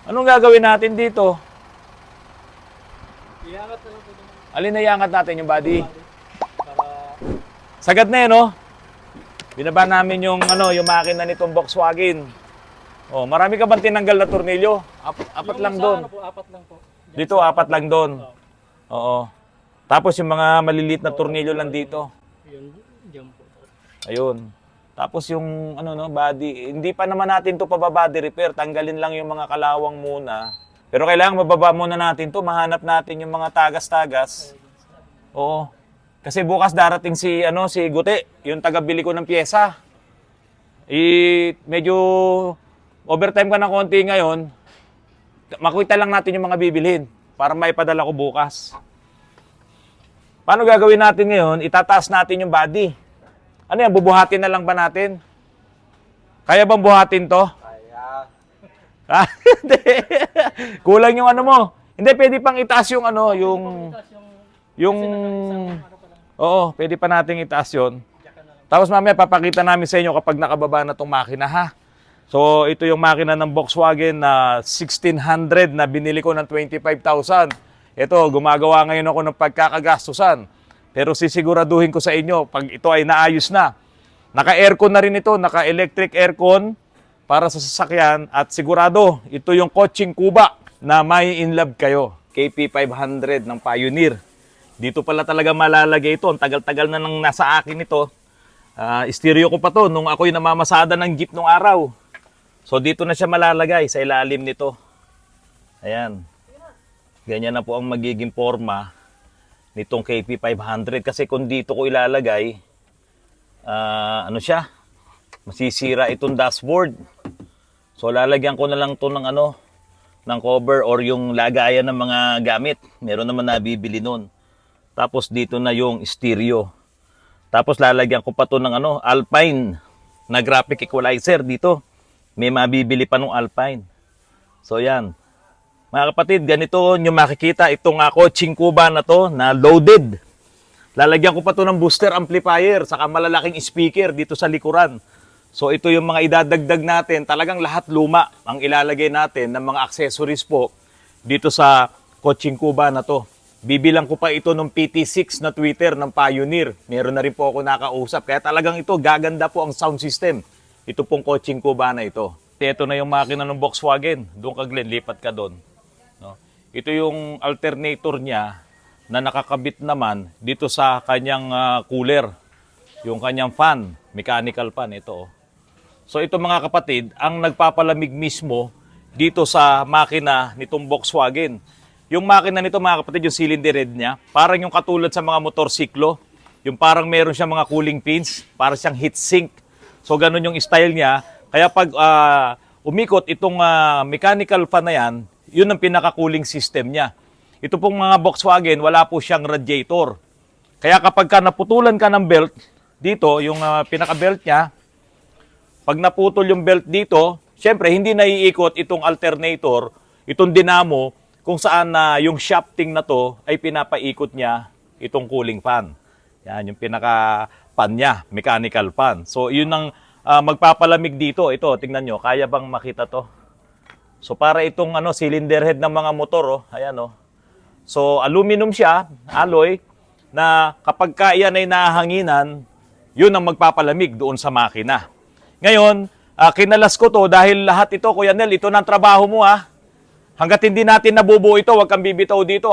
Anong gagawin natin dito? Iangat na lang po naman Alin na iangat natin yung body? para Sagad na no? Binaba namin yung yung makina nitong Volkswagen. Oh, marami ka bang tinanggal na tornilyo? Apat yung lang sa doon. ano po, apat lang po. Dito apat lang doon. Oo. Tapos yung mga maliliit na tornilyo lang dito. Yun, diyan po. Ayun. Tapos yung body, hindi pa naman natin to pababody repair, tanggalin lang yung mga kalawang muna. Pero kailangan mababa muna natin to, mahanap natin yung mga tagas-tagas. Oo. Kasi bukas darating si Gute, yung tagabili ko ng pyesa. Medyo overtime ka ng konti ngayon. Makita lang natin yung mga bibilhin para maipadala ko bukas. Paano gagawin natin ngayon? Itataas natin yung body. Ano yan, bubuhatin na lang ba natin? Kaya bang buhatin to? Kaya. Ah, hindi. Kulang yung ano mo. Hindi, pwede pang itaas yung yung, oo, pwede pa nating itaas yun. Tapos mamaya papakita namin sa inyo kapag nakababa na tong makina ha. So, ito yung makina ng Volkswagen na 1600 na binili ko ng 25,000. Ito, gumagawa ngayon ako ng pagkakagastusan. Pero sisiguraduhin ko sa inyo, pag ito ay naayos na, naka-aircon na rin ito, naka-electric aircon para sa sasakyan at sigurado, ito yung Koching Kuba na may in love kayo. KP500 ng Pioneer. Dito pala talaga malalagay ito. Ang tagal-tagal na nang nasa akin ito. Stereo ko pa to nung ako'y namamasada ng jeep nung araw. So dito na siya malalagay sa ilalim nito. Ayan. Ganyan na po ang magiging forma nitong KP500 kasi kung dito ko ilalagay masisira itong dashboard. So lalagyan ko na lang to ng cover or yung lagayan ng mga gamit. Meron naman nabibili nun. Tapos dito na yung stereo. Tapos lalagyan ko pa to ng Alpine na graphic equalizer dito. May mabibili pa nung Alpine. So yan. Mga kapatid, ganito yung makikita itong Koching Kuba na to na loaded. Lalagyan ko pa to ng booster amplifier saka malalaking speaker dito sa likuran. So ito yung mga idadagdag natin. Talagang lahat luma ang ilalagay natin ng mga accessories po dito sa Koching Kuba na to. Bibilang ko pa ito ng PT6 na Twitter ng Pioneer. Meron na rin po ako nakausap. Kaya talagang ito, gaganda po ang sound system. Ito pong Koching Kuba na ito. Ito na yung makina ng Volkswagen. Doon ka Glenn, lipat ka doon. No? Ito yung alternator niya na nakakabit naman dito sa kanyang cooler. Yung kanyang fan, mechanical fan, ito. So ito mga kapatid, ang nagpapalamig mismo dito sa makina nitong Volkswagen. Yung makina nito mga kapatid, yung cylinder head niya, parang yung katulad sa mga motorsiklo. Yung parang meron siyang mga cooling pins, parang siyang heat sink. So ganun yung style niya. Kaya pag umikot itong mechanical fan na yan, yun ang pinaka-cooling system niya. Ito pong mga Volkswagen, wala po siyang radiator. Kaya kapag naputulan ka ng belt, dito, yung pinaka-belt niya, pag naputol yung belt dito, syempre hindi naiikot itong alternator, itong dinamo, kung saan yung shafting na to ay pinapaikot niya itong cooling fan. Yan, yung pinaka-fan niya, mechanical fan. So, yun ang magpapalamig dito. Ito, tingnan nyo, kaya bang makita to? So, para itong cylinder head ng mga motor, ayan, So, aluminum siya, alloy, na kapag iyan ay nahanginan, yun ang magpapalamig doon sa makina. Ngayon, kinalas ko to dahil lahat ito, Kuya Nel, ito ng trabaho mo Hanggat hindi natin nabubuo ito, huwag kang bibitaw dito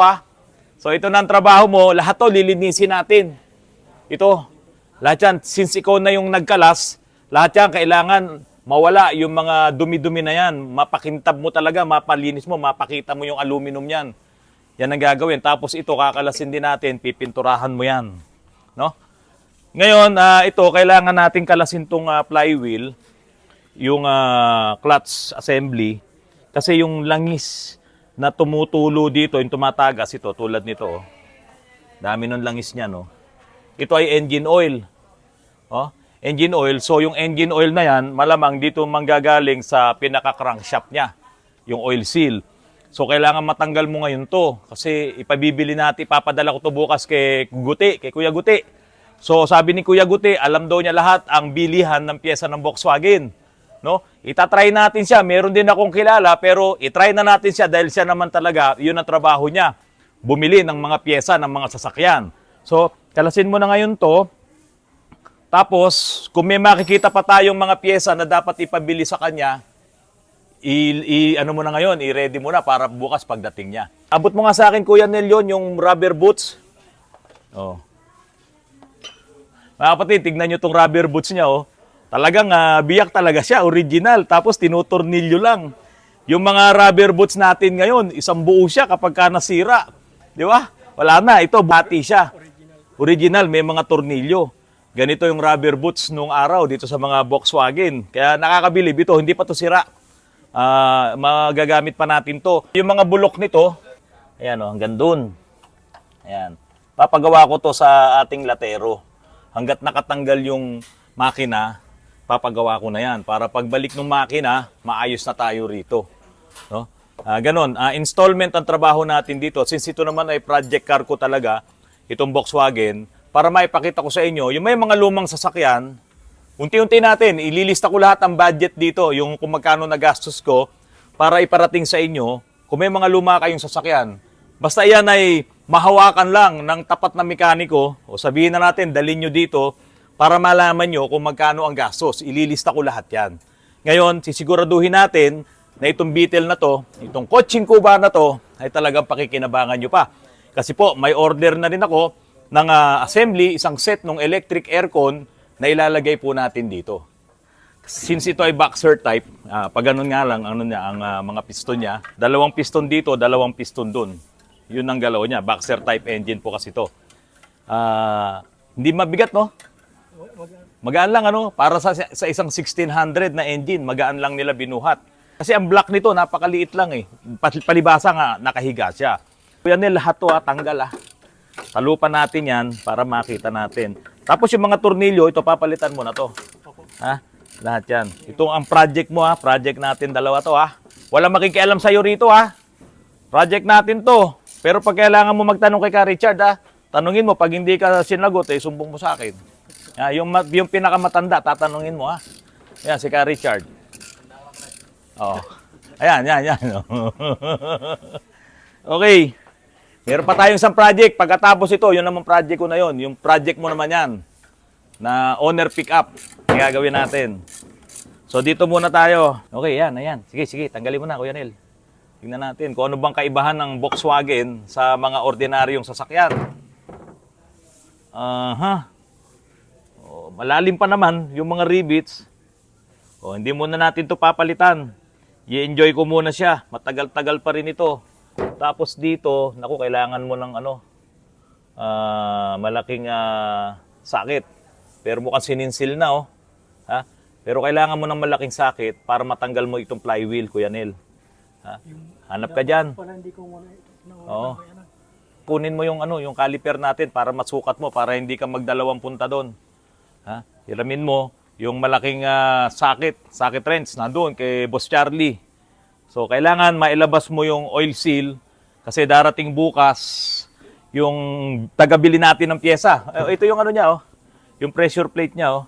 So ito ng trabaho mo, lahat to lilinisin natin. Ito, lahat yan, since ikaw na yung nagkalas, lahat yan kailangan mawala yung mga dumi-dumi na yan. Mapakintab mo talaga, mapalinis mo, mapakita mo yung aluminum yan. Yan ang gagawin. Tapos ito, kakalasin din natin, pipinturahan mo yan. No? Ngayon, ito, kailangan natin kalasin tong flywheel, yung clutch assembly, kasi yung langis na tumutulo dito, yung tumatagas ito, tulad nito. Dami ng langis niya, no? Ito ay engine oil. Engine oil. So, yung engine oil na yan, malamang dito manggagaling sa pinaka-crankshaft niya, yung oil seal. So, kailangan matanggal mo ngayon to. Kasi ipabibili natin, ipapadala ko to bukas kay Kuya Guti. So, sabi ni Kuya Guti, alam daw niya lahat ang bilihan ng pyesa ng Volkswagen. No? Itatry natin siya. Meron din akong kilala, pero itry na natin siya dahil siya naman talaga, yun ang trabaho niya. Bumili ng mga pyesa ng mga sasakyan. So, kalasin mo na ngayon to. Tapos, kung may makikita pa tayong mga pyesa na dapat ipabili sa kanya, ano mo na ngayon, i-ready mo na para bukas pagdating niya. Abot mo nga sa akin, Kuya Nel, yung rubber boots. Oh. Mga kapatid, tignan nyo tong rubber boots niya, oh. Talagang biyak talaga siya, original. Tapos tinutornilyo lang. Yung mga rubber boots natin ngayon, isang buo siya kapag ka nasira. Di ba? Wala na. Ito, bati siya. Original, may mga tornilyo. Ganito yung rubber boots nung araw dito sa mga Volkswagen. Kaya nakakabilib ito, hindi pa to sira. Magagamit pa natin to. Yung mga bulok nito, ayan o, hanggang dun. Ayan. Papagawa ko to sa ating latero. Hanggat nakatanggal yung makina, papagawa ko na yan. Para pagbalik ng makina, maayos na tayo rito. No? Ganon. Installment ang trabaho natin dito. Since ito naman ay project car ko talaga, itong Volkswagen, para maipakita ko sa inyo, yung may mga lumang sasakyan, unti-unti natin, ililista ko lahat ang budget dito, yung kung magkano nagastos ko, para iparating sa inyo, kung may mga luma kayong sasakyan. Basta yan ay mahawakan lang ng tapat na mekaniko, o sabihin na natin, dalhin nyo dito, para malaman nyo kung magkano ang gastos. Ililista ko lahat yan. Ngayon, sisiguraduhin natin na itong Beetle na to, itong Kotsing Kuba na to, ay talagang pakikinabangan nyo pa. Kasi po, may order na rin ako ng assembly, isang set ng electric aircon na ilalagay po natin dito. Since ito ay boxer type, pag ganun nga lang ang mga piston niya, dalawang piston dito, dalawang piston dun. Yun ang galaw niya. Boxer type engine po kasi ito. Hindi mabigat, no? Magaan lang, ano? Para sa isang 1600 na engine, magaan lang nila binuhat. Kasi ang block nito, napakaliit lang eh. Palibasa nga, nakahiga siya. Kuya Nel, lahat to tanggal Talupan natin yan para makita natin. Tapos yung mga tornilyo, ito papalitan mo na to. Ha? Lahat yan. Ito ang project mo project natin dalawa to Wala makikialam sa'yo rito Project natin to. Pero pag kailangan mo magtanong kay Ka Richard tanungin mo, pag hindi ka sinagot sumbong mo sa akin. Yung pinakamatanda, tatanungin mo Yan, si Ka Richard. Oh. Ayan, yan. Okay. Meron pa tayong isang project. Pagkatapos ito, yun naman project ko na yun. Yung project mo naman yan. Na owner pick-up. Yung gagawin natin. So, dito muna tayo. Okay, ayan. Sige. Tanggalin mo na, Kuya Nel. Tingnan natin kung ano bang kaibahan ng Volkswagen sa mga ordinaryong sasakyan. Malalim pa naman yung mga rivets. Hindi muna natin to papalitan. I-enjoy ko muna siya. Matagal-tagal pa rin ito. Tapos dito, kailangan mo ng malaking sakit. Pero mukhang sininsil na, Pero kailangan mo ng malaking sakit para matanggal mo itong flywheel, Kuya Nel. Hanap ka dyan. Oo. Kunin mo yung caliper natin para masukat mo, para hindi ka magdalawang punta doon. Hiramin mo yung malaking sakit wrench nandun kay Boss Charlie. So, kailangan mailabas mo yung oil seal kasi darating bukas yung tagabili natin ng pyesa. Ito yung niya, yung pressure plate niya,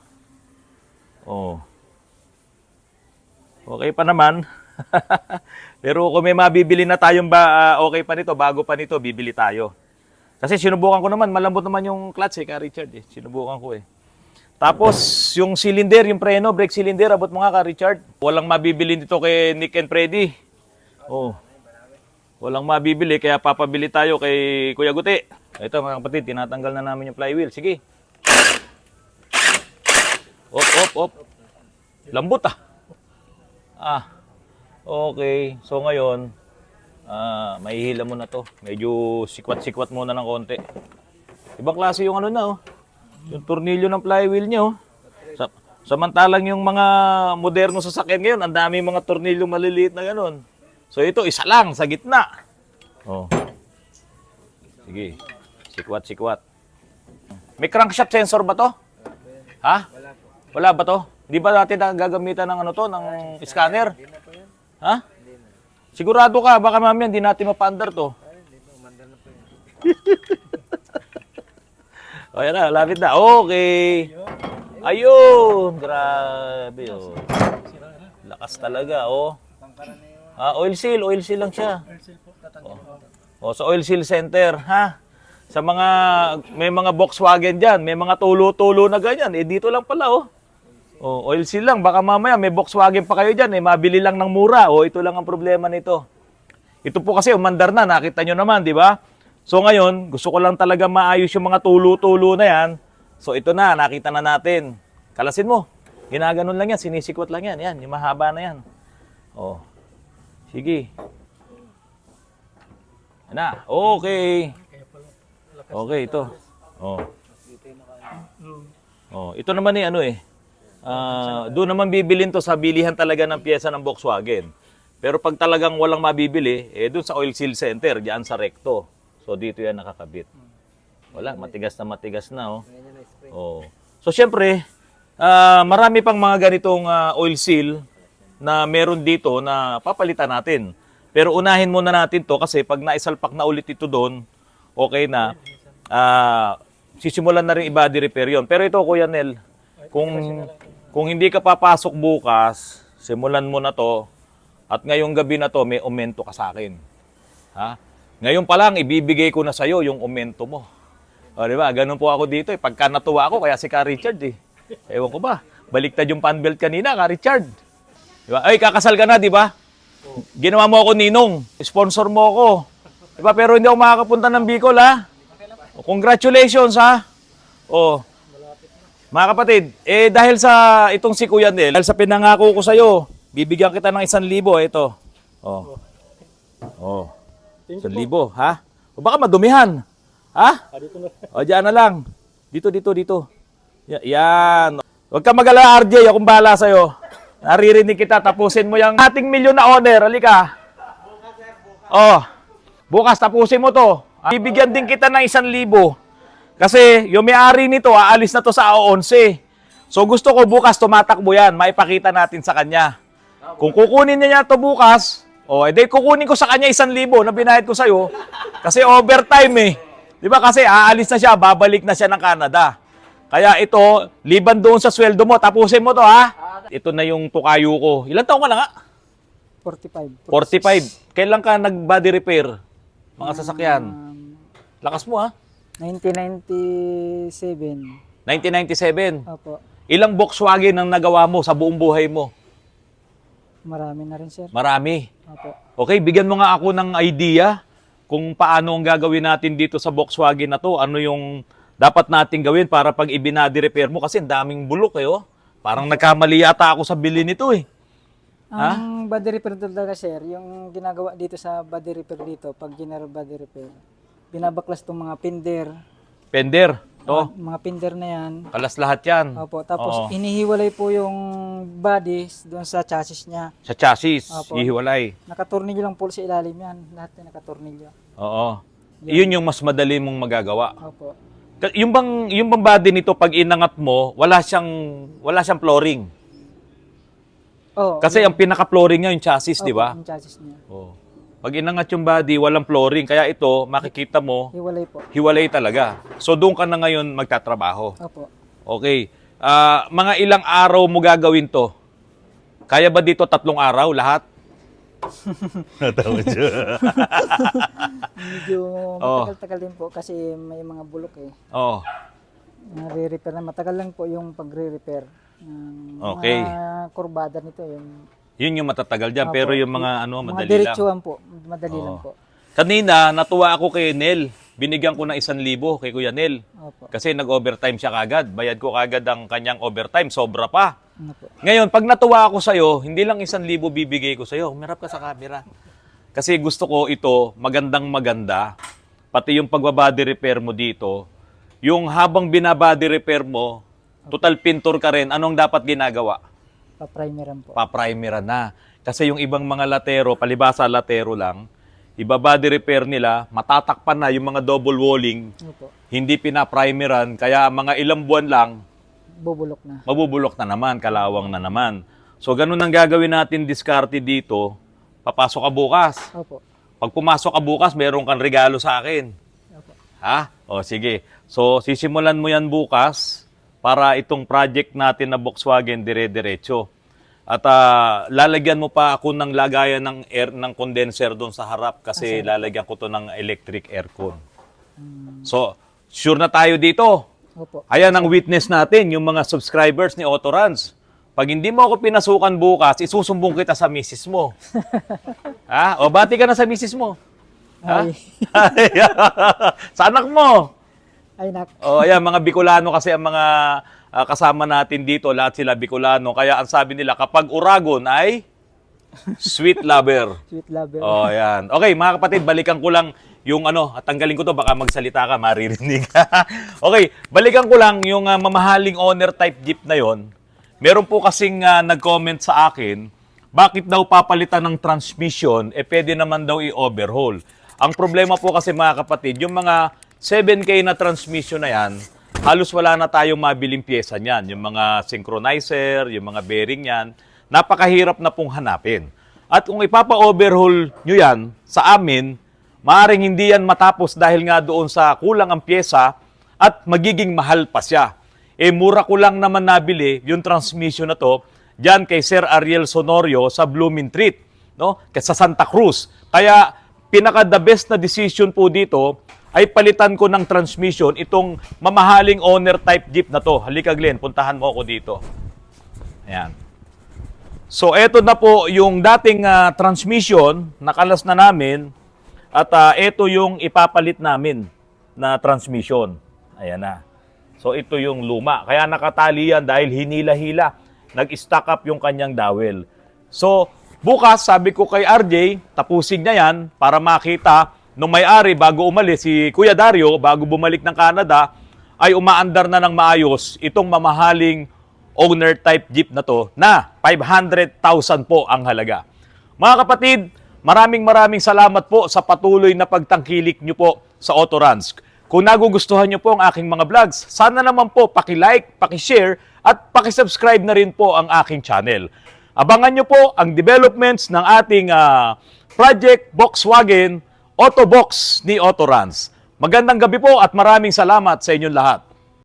Okay pa naman. Pero kung may mabibili na tayong okay pa nito, bago pa nito, bibili tayo. Kasi sinubukan ko naman, malambot naman yung clutch Ka Richard Sinubukan ko Tapos, yung cylinder, yung preno, brake cylinder, abot mo nga Ka Richard. Walang mabibili dito kay Nick and Freddy. Walang mabibili, kaya papabili tayo kay Kuya Guti. Ito mga kapatid, tinatanggal na namin yung flywheel. Sige. Op. Lambot Okay. So ngayon, mahihila mo na to. Medyo sikwat-sikwat muna ng konti. Ibang klase yung yung tornilyo ng flywheel niya, Samantalang yung mga moderno sasakyan ngayon, ang dami mga tornilyo maliliit na ganun. So ito, isa lang sa gitna. Sige. Sikwat. May crankshaft sensor ba to? Wala ba to? Di ba natin gagamitan ng ng scanner? Sigurado ka, baka mamaya hindi natin mapa-under to. Ayan na, lapit na. Okay. Ayun, grabe Lakas talaga, oh. Oil seal lang siya. Aircel po, tatanggalin po. O, sa Oil Seal Center, ha? Sa mga, may mga Volkswagen dyan, may mga tulo-tulo na ganyan. Eh, dito lang pala, oh. O, oil seal lang. Baka mamaya may Volkswagen pa kayo dyan, eh. Mabili lang ng mura. O, ito lang ang problema nito. Ito po kasi, umandar na. Nakita nyo naman, di ba? So, ngayon, gusto ko lang talaga maayos yung mga tulo-tulo na yan. So, ito na. Nakita na natin. Kalasin mo. Ginaganon lang yan. Sinisikwat lang yan. Yan, yung mahaba na yan. O. Sige. Na, okay. Okay, ito. Oh. Oh, ito naman eh ano eh. Doon naman bibilin to sa bilihan talaga ng piyesa ng Volkswagen. Pero pag talagang walang mabibili, eh doon sa Oil Seal Center, diyan sa Recto. So dito yan nakakabit. Wala, matigas na oh. Oh. So syempre, marami pang mga ganitong oil seal na meron dito na papalitan natin. Pero unahin muna natin to kasi pag naisalpak na ulit ito doon, okay na. Sisimulan na rin i-body repair yun. Pero ito, Kuya Nel, kung hindi ka papasok bukas, simulan mo na to at ngayong gabi na to, may aumento ka sa akin. Ha? Ngayon pa lang, ibibigay ko na sa'yo yung aumento mo. O, di ba? Ganun po ako dito. Pagka natuwa ako, kaya si Ka Richard eh. Ewan ko ba? Baliktad yung panbelt kanina, Ka Richard. Di ba? Ay, kakasal ka na, di ba? Ginawa mo ako ninong. Sponsor mo ako. Diba? Pero hindi ako makakapunta ng Bicol, ha? Congratulations, ha? Oh. Mga kapatid, dahil sa itong si Kuya Nel, dahil sa pinangako ko sa'yo, bibigyan kita ng 1,000, ito. Oh. Oh. 1,000, ha? O baka madumihan. Ha? Dito na. O, dyan na lang. Dito. Yan. Huwag ka mag-alala, RJ. Akong bahala sa'yo. Naririnig kita, tapusin mo yung ating milyon na owner. Halika. Oh, bukas tapusin mo to. Bibigyan din kita ng 1,000. Kasi yung may-ari nito, aalis na to sa 11. So gusto ko bukas tumatakbo yan. Maipakita natin sa kanya. Kung kukunin niya to bukas, edi kukunin ko sa kanya 1,000 na binayad ko sa'yo. Kasi overtime eh. Di ba kasi aalis na siya, babalik na siya ng Canada. Kaya ito, liban doon sa sweldo mo, tapusin mo to, ha? Ito na yung tukayo ko. Ilan taon ka na nga? 45. 45. Kailan ka nag-body repair? Mga sasakyan. Lakas mo, ha? 1997. 1997. Opo. Ilang Volkswagen ang nagawa mo sa buong buhay mo? Marami na rin, sir. Marami. Opo. Okay, bigyan mo nga ako ng idea kung paano ang gagawin natin dito sa Volkswagen na to. Ano yung dapat natin gawin para pag ibinady repair mo? Kasi ang daming bulok, oh. Parang nagkamali yata ako sa bili nito, eh. Ang body repair talaga, sir, yung ginagawa dito sa body repair dito, pag general body repair, binabaklas itong mga pinder. Pender, to. Mga pinder na yan. Kalas lahat yan. Opo, tapos Oo. inihiwalay po yung bodies doon sa chassis niya. Sa chassis, Opo. ihiwalay. Nakatornilyo lang po sa ilalim yan. Lahat na nakatornilyo. Oo. Yun yung mas madali mong magagawa. Opo. Yung bang body nito pag inangat mo, wala siyang flooring. Oh, Kasi ang pinaka-flooring niya yung chassis, di ba? Yung chassis niya. Oh. Pag inangat yung body, walang flooring. Kaya ito, makikita mo, Hiwalay po. hiwalay talaga. So doon ka na ngayon magtatrabaho. Opo. Okay. Mga ilang araw mo gagawin to? Kaya ba dito 3 araw lahat? Natawa siya. Medyo matagal-tagal din po kasi may mga bulok eh. Oh. Nare-repair na. Matagal lang po yung pagre-repair. Okay. Mga kurbada nito. Yun yung matatagal dyan. Opo. Pero yung mga ano, Mga madali lang. diretsuhan po. Madali lang po. Kanina, natuwa ako kay Nel. Binigyan ko ng 1,000 kay Kuya Nel. Opo. Kasi nag-overtime siya kagad. Bayad ko kagad ang kanyang overtime. Sobra pa. Ano po? Ngayon, pag natuwa ako sa'yo, hindi lang 1,000 bibigay ko sa'yo. Humirap ka sa camera. Kasi gusto ko ito, magandang maganda. Pati yung pagbabody repair mo dito. Yung habang binabody repair mo, total pintor ka rin, anong dapat ginagawa? Pa-primeran po. Pa-primeran na. Kasi yung ibang mga latero, palibasa latero lang, ibabody repair nila, matatakpan na yung mga double walling, Opo. hindi pina-primeran, kaya mga ilang buwan lang, Bubulok na. mabubulok na naman, kalawang na naman. So, ganun ang gagawin natin diskarte dito. Papasok ka bukas. Opo. Pag pumasok ka bukas, meron kang regalo sa akin. Opo. Ha? O, sige. So, sisimulan mo yan bukas para itong project natin na Volkswagen dire-diretso. At lalagyan mo pa ako ng lagayan ng air ng condenser doon sa harap kasi lalagyan ko to ng electric aircon. So, sure na tayo dito. Opo. Ayan ang witness natin, yung mga subscribers ni Autorans. Pag hindi mo ako pinasukan bukas, isusumbong kita sa misis mo. Ha? O bati ka na sa misis mo. Ha? Sa anak mo. Ay, nak. O ayan, mga Bicolano kasi ang mga kasama natin dito, lahat sila Bicolano. Kaya ang sabi nila, kapag Uragon ay sweet lover. Sweet lover. Oh, ayan. Okay, mga kapatid, balikan ko lang yung tanggalin ko to, baka magsalita ka, maririnig. Okay, balikan ko lang yung mamahaling owner type jeep na yon. Meron po kasing nag-comment sa akin, bakit daw papalitan ng transmission, pwede naman daw i-overhaul. Ang problema po kasi mga kapatid, yung mga 7K na transmission na yan, halos wala na tayong mabiling pyesa niyan. Yung mga synchronizer, yung mga bearing yan, napakahirap na pong hanapin. At kung ipapa-overhaul nyo yan sa amin, maaaring hindi yan matapos dahil nga doon sa kulang ang pyesa at magiging mahal pa siya. Mura ko lang naman nabili yung transmission na to dyan kay Sir Ariel Sonorio sa Blooming Treat, no? Sa Santa Cruz. Kaya pinaka-the best na decision po dito ay palitan ko ng transmission itong mamahaling owner type jeep na to. Halika Glenn, puntahan mo ako dito. Ayan. So eto na po yung dating transmission, nakalas na namin at eto yung ipapalit namin na transmission. Ayan na. So ito yung luma. Kaya nakatali yan dahil hinila-hila. Nag-stack up yung kanyang dowel. So bukas sabi ko kay RJ, tapusin niya yan para makita nung may-ari bago umalis, si Kuya Dario, bago bumalik ng Canada, ay umaandar na ng maayos itong mamahaling owner type jeep na to na 500,000 po ang halaga. Mga kapatid, maraming salamat po sa patuloy na pagtangkilik nyo po sa Autorans. Kung nagugustuhan nyo po ang aking mga vlogs, sana naman po paki-like, paki-share at paki-subscribe na rin po ang aking channel. Abangan nyo po ang developments ng ating Project Volkswagen Autobox ni Autorans. Magandang gabi po at maraming salamat sa inyong lahat.